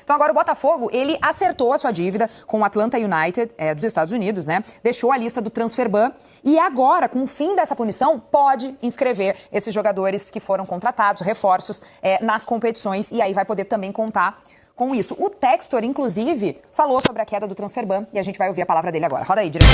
Então agora o Botafogo, ele acertou a sua dívida com o Atlanta United dos Estados Unidos, né? Deixou a lista do Transferban e agora, com o fim dessa punição, pode inscrever esses jogadores que foram contratados, reforços, nas competições, e aí vai poder também contar com isso. O Textor, inclusive, falou sobre a queda do Transferban e a gente vai ouvir a palavra dele agora. Roda aí, diretor.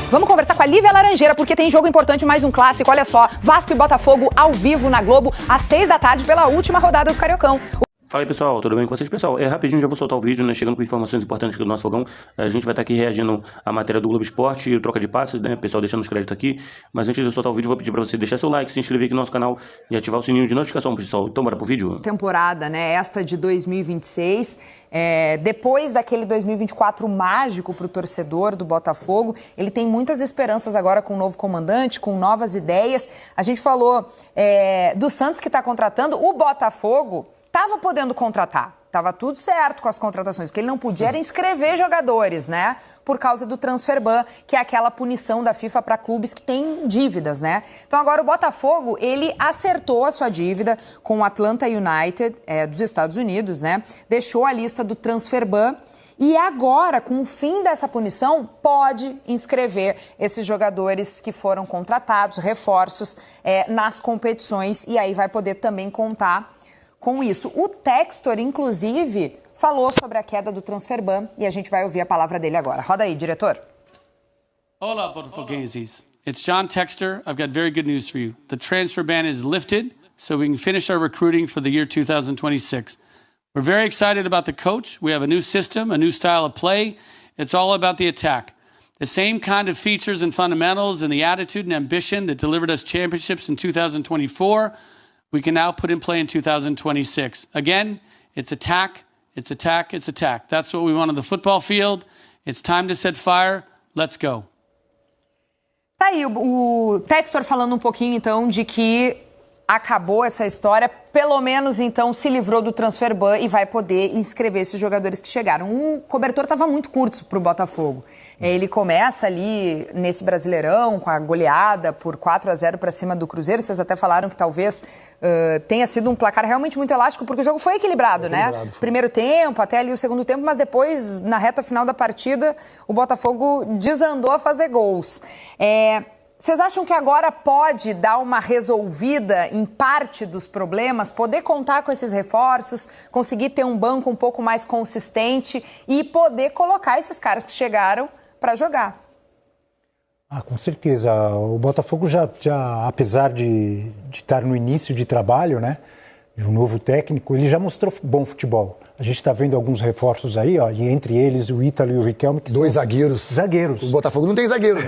Vamos conversar com a Lívia Laranjeira, porque tem jogo importante, mais um clássico. Olha só, Vasco e Botafogo ao vivo na Globo, às 6 da tarde, pela última rodada do Cariocão. Fala aí, pessoal, tudo bem com vocês? Pessoal, rapidinho já vou soltar o vídeo, né, chegando com informações importantes aqui do nosso fogão. A gente vai estar aqui reagindo à matéria do Globo Esporte e o troca de passes, né, pessoal deixando os créditos aqui. Mas antes de eu soltar o vídeo, vou pedir pra você deixar seu like, se inscrever aqui no nosso canal e ativar o sininho de notificação, pessoal. Então, bora pro vídeo? Temporada, né, esta de 2026, depois daquele 2024 mágico pro torcedor do Botafogo, ele tem muitas esperanças agora com o novo comandante, com novas ideias. A gente falou do Santos que tá contratando, o Botafogo estava podendo contratar, estava tudo certo com as contratações, o que ele não podia era inscrever jogadores, né? Por causa do Transferban, que é aquela punição da FIFA para clubes que têm dívidas, né? Então agora o Botafogo, ele acertou a sua dívida com o Atlanta United dos Estados Unidos, né? Deixou a lista do Transferban e agora, com o fim dessa punição, pode inscrever esses jogadores que foram contratados, reforços, nas competições, e aí vai poder também contar com isso. O Textor, inclusive, falou sobre a queda do Transferban e a gente vai ouvir a palavra dele agora. Roda aí, diretor. Olá, Botafoguenses. It's John Textor. I've got very good news for you. The transfer ban is lifted, so we can finish our recruiting for the year 2026. We're very excited about the coach. We have a new system, a new style of play. It's all about the attack. The same kind of features and fundamentals and the attitude and ambition that delivered us championships in 2024 we can now put in play in 2026. Again, it's attack, it's attack, it's attack. That's what we want on the football field. It's time to set fire. Let's go. Tá aí o Textor falando um pouquinho, então, de que acabou essa história, pelo menos, então, se livrou do Transferban e vai poder inscrever esses jogadores que chegaram. O cobertor estava muito curto para o Botafogo. Ele começa ali nesse Brasileirão com a goleada por 4-0 para cima do Cruzeiro. Vocês até falaram que talvez tenha sido um placar realmente muito elástico, porque o jogo foi equilibrado, né? Foi. Primeiro tempo, até ali o segundo tempo, mas depois, na reta final da partida, o Botafogo desandou a fazer gols. Vocês acham que agora pode dar uma resolvida em parte dos problemas, poder contar com esses reforços, conseguir ter um banco um pouco mais consistente e poder colocar esses caras que chegaram para jogar? Com certeza. O Botafogo já apesar de estar no início de trabalho, né, de um novo técnico, ele já mostrou bom futebol. A gente está vendo alguns reforços aí, ó, e entre eles o Ítalo e o Riquelme, que dois são zagueiros. O Botafogo não tem zagueiro.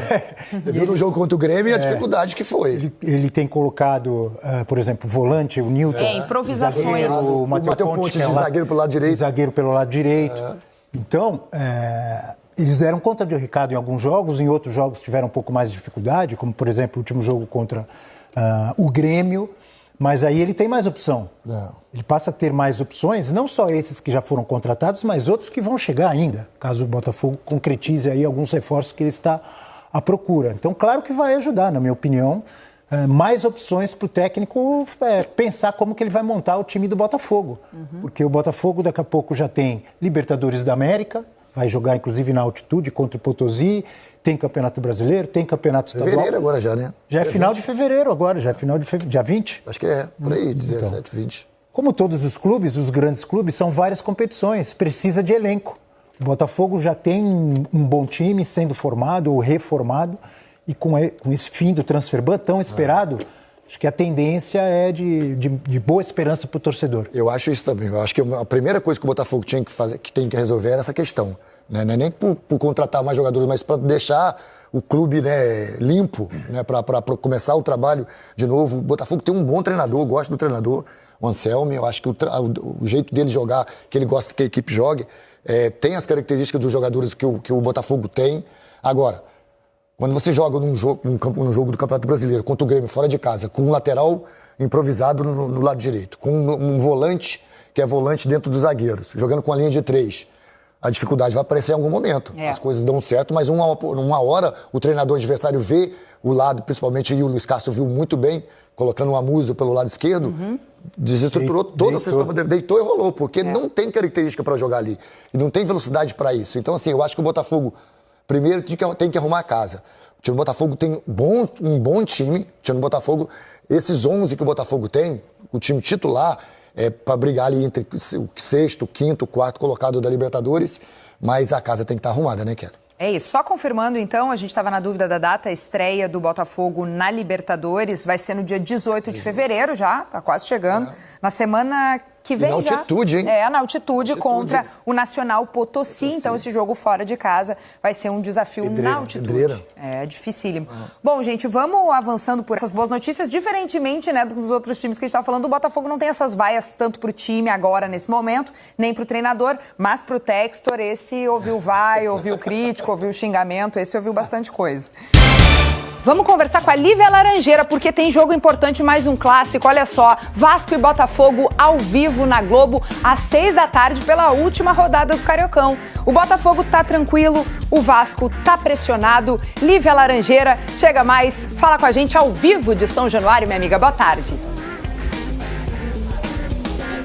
Você viu no jogo contra o Grêmio a dificuldade que foi. Ele tem colocado, por exemplo, o volante, o Newton. Improvisações. O Matheus Ponte de zagueiro pelo lado direito. Zagueiro pelo lado direito. Então, eles deram conta de recado em alguns jogos, em outros jogos tiveram um pouco mais de dificuldade, como, por exemplo, o último jogo contra o Grêmio. Mas aí ele tem mais opção. Ele passa a ter mais opções, não só esses que já foram contratados, mas outros que vão chegar ainda, caso o Botafogo concretize aí alguns reforços que ele está à procura. Então, claro que vai ajudar, na minha opinião, mais opções para o técnico pensar como que ele vai montar o time do Botafogo. Porque o Botafogo daqui a pouco já tem Libertadores da América, vai jogar inclusive na altitude contra o Potosí, tem Campeonato Brasileiro, tem Campeonato Estadual. Fevereiro agora já, né? Já é final de fevereiro agora, já é final de fevereiro, dia 20? Acho que por aí, 17, 20. Como todos os clubes, os grandes clubes, são várias competições, precisa de elenco. O Botafogo já tem um bom time sendo formado ou reformado, e com esse fim do Transferban tão esperado, acho que a tendência é de boa esperança para o torcedor. Eu acho isso também. Eu acho que a primeira coisa que o Botafogo tinha que fazer, que tem que resolver era essa questão. Né? Não é nem por contratar mais jogadores, mas para deixar o clube, né, limpo, né, para começar o trabalho de novo. O Botafogo tem um bom treinador, eu gosto do treinador, o Anselmi. Eu acho que o jeito dele jogar, que ele gosta que a equipe jogue, tem as características dos jogadores que o Botafogo tem. Agora, quando você joga num jogo do Campeonato Brasileiro contra o Grêmio fora de casa, com um lateral improvisado no lado direito, com um volante que é volante dentro dos zagueiros, jogando com a linha de 3, a dificuldade vai aparecer em algum momento. As coisas dão certo, mas numa hora o treinador adversário vê o lado, principalmente e o Luiz Castro viu muito bem, colocando o Amuso pelo lado esquerdo, desestruturou toda a sistema, deitou e rolou, porque não tem característica para jogar ali. E não tem velocidade para isso. Então, assim, eu acho que o Botafogo, primeiro, tem que arrumar a casa. O time do Botafogo tem um bom time. O time do Botafogo, esses 11 que o Botafogo tem, o time titular, para brigar ali entre o sexto, o quinto, o quarto colocado da Libertadores, mas a casa tem que estar arrumada, né, Kelly? É isso. Só confirmando, então, a gente estava na dúvida da data, a estreia do Botafogo na Libertadores vai ser no dia 18 de fevereiro já, tá quase chegando. Na semana que vem na já. altitude, hein? Na altitude contra o Nacional Potosí. Então, esse jogo fora de casa vai ser um desafio na altitude. Pedreira. É dificílimo. Bom, gente, vamos avançando por essas boas notícias. Diferentemente, né, dos outros times que a gente estava falando, o Botafogo não tem essas vaias tanto pro time agora, nesse momento, nem pro treinador, mas pro Textor, esse ouviu ouviu crítico, ouviu xingamento, esse ouviu bastante coisa. Vamos conversar com a Lívia Laranjeira, porque tem jogo importante, mais um clássico. Olha só, Vasco e Botafogo ao vivo na Globo, às 6 da tarde, pela última rodada do Cariocão. O Botafogo tá tranquilo, o Vasco tá pressionado. Lívia Laranjeira, chega mais, fala com a gente ao vivo de São Januário, minha amiga. Boa tarde.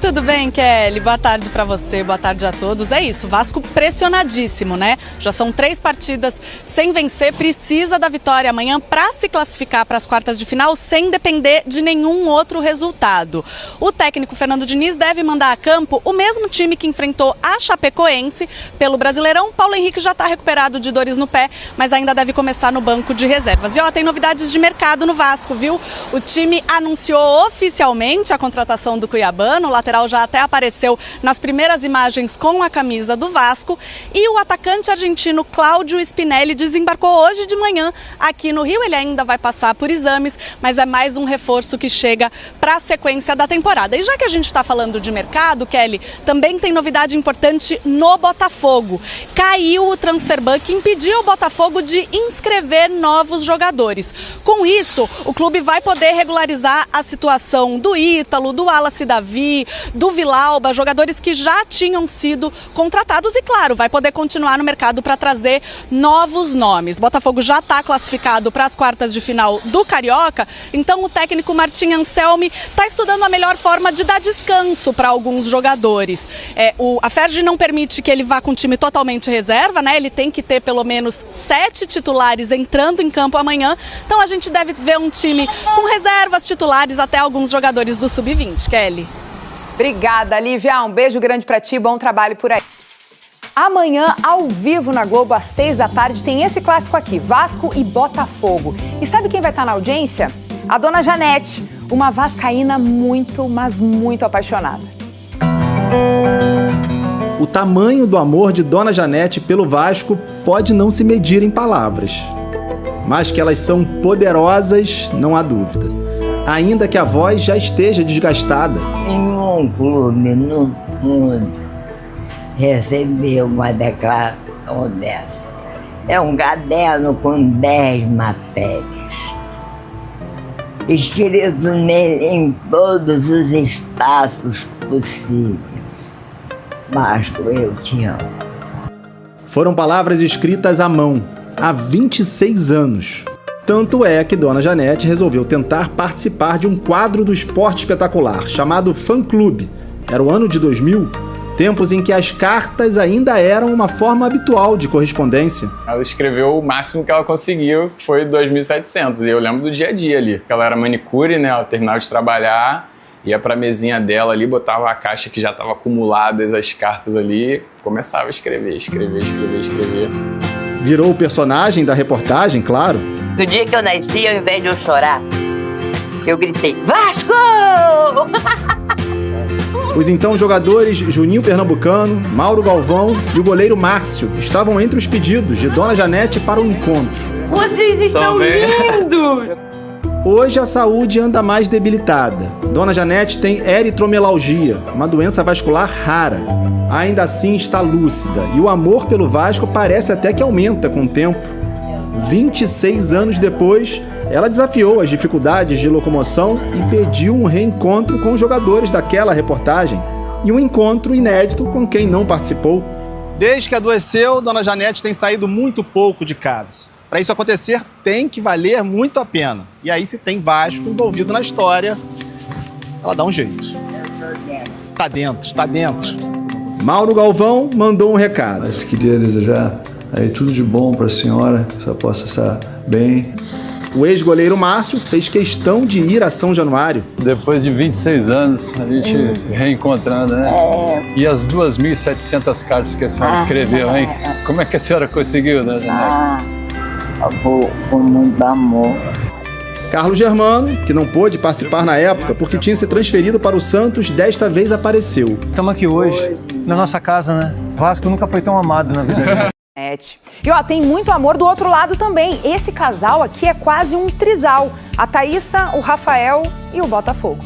Tudo bem, Kelly? Boa tarde pra você, boa tarde a todos. É isso, Vasco pressionadíssimo, né? Já são 3 partidas sem vencer, precisa da vitória amanhã pra se classificar para as quartas de final sem depender de nenhum outro resultado. O técnico Fernando Diniz deve mandar a campo o mesmo time que enfrentou a Chapecoense pelo Brasileirão. Paulo Henrique já tá recuperado de dores no pé, mas ainda deve começar no banco de reservas. E ó, tem novidades de mercado no Vasco, viu? O time anunciou oficialmente a contratação do cuiabano, o lateral já até apareceu nas primeiras imagens com a camisa do Vasco, e o atacante argentino Cláudio Spinelli desembarcou hoje de manhã aqui no Rio. Ele ainda vai passar por exames, mas é mais um reforço que chega para a sequência da temporada. E já que a gente está falando de mercado, Kelly, também tem novidade importante no Botafogo. Caiu o transfer ban que impediu o Botafogo de inscrever novos jogadores. Com isso, o clube vai poder regularizar a situação do Ítalo, do Wallace Davi, do Vilauba, jogadores que já tinham sido contratados e, claro, vai poder continuar no mercado para trazer novos nomes. Botafogo já está classificado para as quartas de final do Carioca, então o técnico Martim Anselmi está estudando a melhor forma de dar descanso para alguns jogadores. A Ferdi não permite que ele vá com o time totalmente reserva, né? Ele tem que ter pelo menos 7 titulares entrando em campo amanhã, então a gente deve ver um time com reservas, titulares, até alguns jogadores do Sub-20, Kelly. Obrigada, Lívia. Um beijo grande pra ti, bom trabalho por aí. Amanhã, ao vivo na Globo, às 6 da tarde, tem esse clássico aqui, Vasco e Botafogo. E sabe quem vai estar na audiência? A dona Janete, uma vascaína muito, mas muito apaixonada. O tamanho do amor de Dona Janete pelo Vasco pode não se medir em palavras. Mas que elas são poderosas, não há dúvida. Ainda que a voz já esteja desgastada. Nenhum clube no mundo recebeu uma declaração dessa. É um caderno com 10 matérias, escrito nele em todos os espaços possíveis. Vasco, eu te amo. Foram palavras escritas à mão, há 26 anos. Tanto é que Dona Janete resolveu tentar participar de um quadro do Esporte Espetacular, chamado Fã Clube. Era o ano de 2000, tempos em que as cartas ainda eram uma forma habitual de correspondência. Ela escreveu o máximo que ela conseguiu, que foi 2.700, e eu lembro do dia a dia ali. Ela era manicure, né? Ela terminava de trabalhar, ia pra mesinha dela ali, botava a caixa que já estava acumuladas, as cartas ali, começava a escrever. Virou o personagem da reportagem, claro. No dia que eu nasci, ao invés de eu chorar, eu gritei, Vasco! Os então jogadores Juninho Pernambucano, Mauro Galvão e o goleiro Márcio estavam entre os pedidos de Dona Janete para o encontro. Vocês estão lindos! Hoje a saúde anda mais debilitada. Dona Janete tem eritromelalgia, uma doença vascular rara. Ainda assim está lúcida e o amor pelo Vasco parece até que aumenta com o tempo. 26 anos depois, ela desafiou as dificuldades de locomoção e pediu um reencontro com os jogadores daquela reportagem e um encontro inédito com quem não participou. Desde que adoeceu, Dona Janete tem saído muito pouco de casa. Para isso acontecer, tem que valer muito a pena. E aí, se tem Vasco envolvido na história, ela dá um jeito. Tá dentro, tá dentro. Mauro Galvão mandou um recado. Mas queria desejar aí tudo de bom para a senhora, que ela possa estar bem. O ex-goleiro Márcio fez questão de ir a São Januário. Depois de 26 anos, a gente se reencontrando, né? E as 2.700 cartas que a senhora escreveu, hein? Como é que a senhora conseguiu, né, Janete? Com muito amor. Carlos Germano, que não pôde participar na época porque tinha se transferido para o Santos, desta vez apareceu. Estamos aqui hoje, na nossa casa, né? Vasco nunca foi tão amado na vida. E ó, tem muito amor do outro lado também. Esse casal aqui é quase um trisal. A Thaíssa, o Rafael e o Botafogo.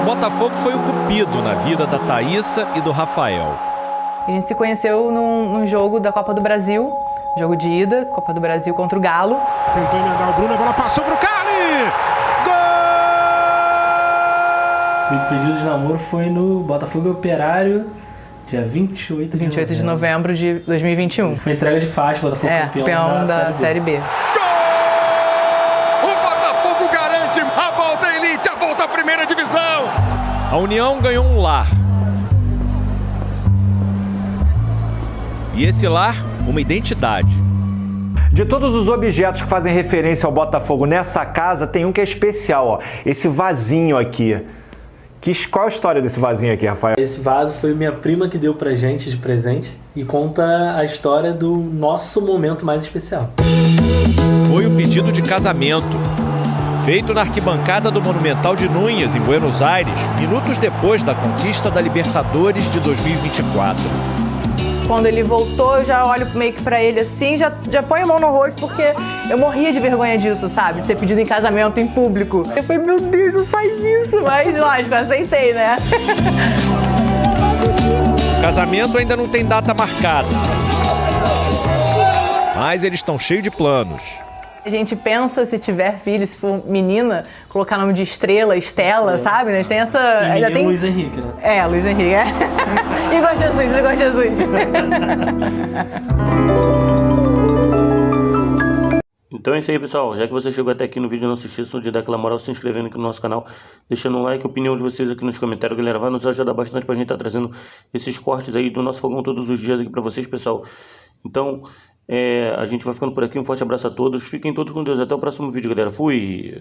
O Botafogo foi o cupido na vida da Thaíssa e do Rafael. A gente se conheceu num jogo da Copa do Brasil, jogo de ida, Copa do Brasil contra o Galo. Tentou emendar o Bruno, a bola passou pro Cali! Gol! O pedido de namoro foi no Botafogo Operário, dia 28 de novembro de 2021. Foi entrega de faixa, Botafogo campeão da Série B. Gol! O Botafogo garante a volta à elite, a volta à primeira divisão! A União ganhou um lar. E esse lar, uma identidade. De todos os objetos que fazem referência ao Botafogo nessa casa, tem um que é especial, ó. Esse vasinho aqui. Qual a história desse vasinho aqui, Rafael? Esse vaso foi minha prima que deu pra gente de presente e conta a história do nosso momento mais especial. Foi o pedido de casamento, feito na arquibancada do Monumental de Núñez, em Buenos Aires, minutos depois da conquista da Libertadores de 2024. Quando ele voltou, eu já olho meio que pra ele assim, já ponho a mão no rosto, porque eu morria de vergonha disso, sabe? De ser pedido em casamento em público. Eu falei, meu Deus, não faz isso. Mas, lógico, eu aceitei, né? O casamento ainda não tem data marcada. Mas eles estão cheios de planos. A gente pensa, se tiver filho, se for menina, colocar nome de Estrela, Estela, sabe? A gente tem essa... E ainda tem Luiz Henrique, né? Luiz Henrique, Igual Jesus, igual Jesus. Então é isso aí, pessoal. Já que você chegou até aqui no vídeo, não se esqueçam de dar aquela moral se inscrevendo aqui no nosso canal, deixando um like, a opinião de vocês aqui nos comentários, galera. Vai nos ajudar bastante pra gente estar trazendo esses cortes aí do nosso fogão todos os dias aqui pra vocês, pessoal. Então, a gente vai ficando por aqui. Um forte abraço a todos. Fiquem todos com Deus. Até o próximo vídeo, galera. Fui!